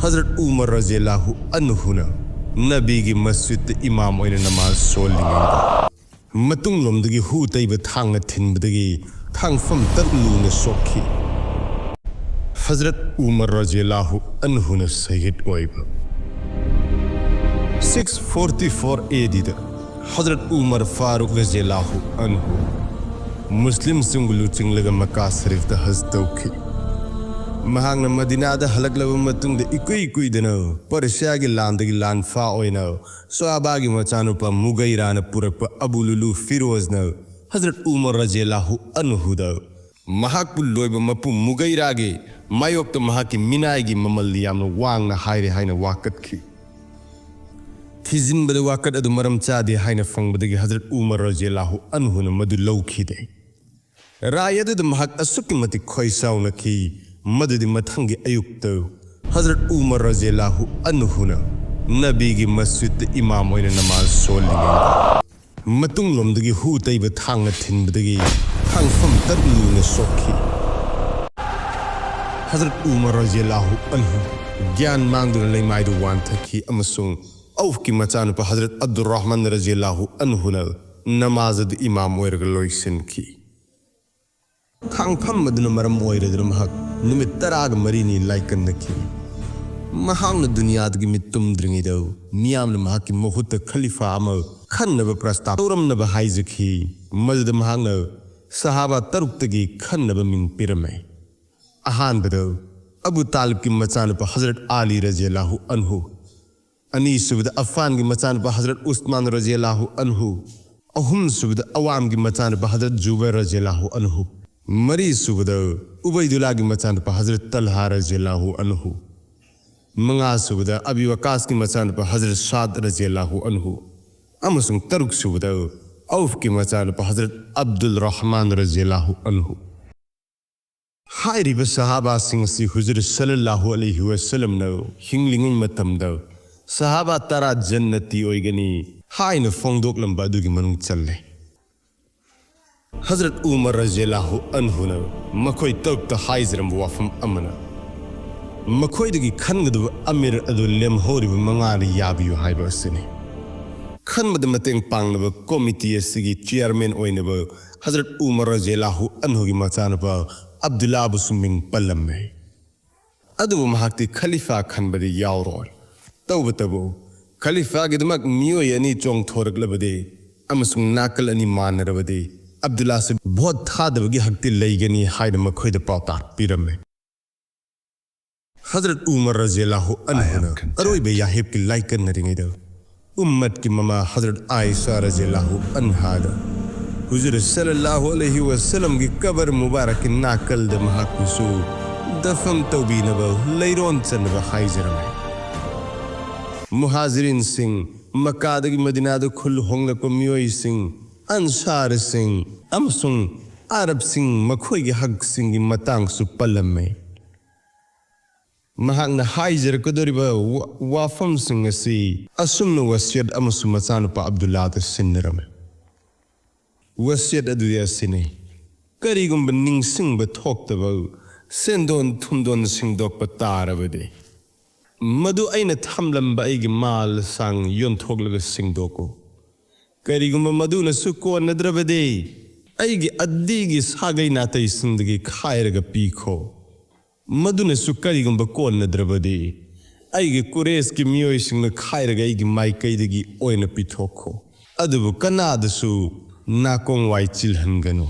हजरत उमर रज़ियल्लाहु अन्हु ना नबी की मस्जिद इमाम ओइना नमाज सोलिंगैदा मतुंग लोमदगी हु तैबा थांगना थिनबदगी थांगफम तरुलुना सोखी हजरत उमर रज़ियल्लाहु अन्हु ना शहीद ओइबा 644 AD दा हजरत उमर फारूक रज़ियल्लाहु अन्हु मुस्लिम सिंगुलु चिंगलगा मक्का शरीफ दा हज तौखी महांगना मदीना दा हलकलबा मतुंग दा इकुई कुइदना पर्शिया की लांदगी लानफा ओइना सहाबागी मचानुपा मुगैराना पुरकपा अबू लुलु फिरोजना हजरत उमर रज़ियल्लाहु अन्हु दा महाकपु लोइबा मपु मुगैरागे मायोक्ता महाकी मिनायगी ममल्ली यामना वांगना हायरे हायना वाकतखी थिजिनबदा वाकत अदु मरम चादे हायना फंगबदगी हजरत उमर रज़ियल्लाहु अन्हु ना मदु लौखीदे रायदु महाक असुक्की मति खोइसाउनखी मददी मथंगी अयुक्त हजरत उमर रज़ियल्लाहु अन्हु ना नबी की मस्जिद इमाम ओइना नमाज सोलिंगैदा मतुंग लोमदगी हु तैबा थांगना थिनबदगी थांगफम तरुलुना सोखी हजरत उमर रज़ियल्लाहु अन्हु ज्ञान मांगदुना लैमाइदु वांथखी अमसुंग औफ की मचानुपा हजरत अब्दुर्रहमान रज़ियल्लाहु अन्हु ना नमाज इमाम ओइरगा लोइसिनखी खांगफम मदुना मरम ओइरदुना महक नुमित तराग मरीनी लाइकन नखी महांगना दुनियादगी मितुमद्रिंगिदौ मियामना महाकी महुत खलीफा अमा खन्नबा प्रस्ताव तौरमनबा हाइजखी मदुदा महांगना सहाबा तरुक्तगी खन्नबा मिंग पिरमै अहानबदौ अबू तालिब की मचानुपा हजरत आली रज़ियल्लाहु अन्हु अनीसुबदा अफ़ान की मचानुपा हजरत उस्मान रज़ियल्लाहु अन्हु अहुम सुबदा अवाम की मचानुपा हजरत जुबैर रज़ियल्लाहु अन्हु मरी सुबदा उबैदुल्लाह की मचानुपा हजरत तलहा रज़ियल्लाहु अन्हु मंगा सुबदा अबी वकास की मचानुपा हजरत साद रज़ियल्लाहु अन्हु अमसुंग तरुक सुबदा औफ की मचानुपा हजरत अब्दुल रहमान रज़ियल्लाहु अन्हु हायरिबा सहाबा सिंगसी हुजूर सल्लल्लाहु अलैहि वसल्लम ना हिंगलिंगै मतमदा सहाबा तरा जन्नती ओइगनी हायना फोंदोकलंबा अदुगी मनुंग चल्ले हजरत उमर रज़ियल्लाहु अन्हु ना मखोय तौक्ता हाइजरम वाफम अमना मखोयदगी खनगदबा अमीर अदु लेमहोरिबा मंगाना याबियु हाइबा सिने खनबदा मतेंग पांगनबा कमिटी असिगी चेयरमैन ओइनबा हजरत उमर रज़ियल्लाहु अन्हु की मचानुपा अब्दुल्लाह बुसुमिंग पल्लम्मे अदुबा महाक्ति खलीफा खनबदि यावरोय तौबतबो खलीफा गिदमक मियोय अनि चोंगथोरकलबदे अमसुंग नाकल अनि मानरबदे अब्दुल्ला से बहुत थादबगी हक्ति लैगनी हायना मखोयदा पावतार पिरम्मे हजरत उमर रज़ियल्लाहु अन्हु ना अरोइबे याहिब की लाइकन नरिंगैदा उम्मत की ममा हजरत आयशा रज़ियल्लाहु अन्हा दा हुजूर सल्लल्लाहु अलैहि वसल्लम की कब्र मुबारक की नाकल द महकुसु दफन तौबीनबा लैरोन चनबा हाइजरमे मुहाजिरिन सिंह मक्कादगी मदीनादा खुल होंगलको मियोय सिंह अंसार सिंह अमसुंग अरब सिंह मखोय हक सिंह की मतंग सुपलम्मे महांगना हाइजर कदोरिबा वाफम सिंह असी असुमन वसियत अमसु मचानुपा अब्दुल्लाह दा सिन्नरमे वसियत अदुदि असिने करिगुंबा निंगसिंगबा थोक्तबा सेंदोन थुंदोन सिंगदोकपा तारबदे मधु अइना थमलंबा अइगी माल सांग योंथोगलगा सिंगदोको करिगुंबा मधुनसु कोनद्रबदे अइगी अद्दीगी सागै नातै सिंदगी खायरगा पीखो मधुनसु करिगुंबा कोनद्रबदे अइगी कुरेस की मियोय सिंगना खायरगा अइगी माइकैदगी ओइना पिथोखो अदुबु कनादसु नाकोंग वाइ चिलहनगनो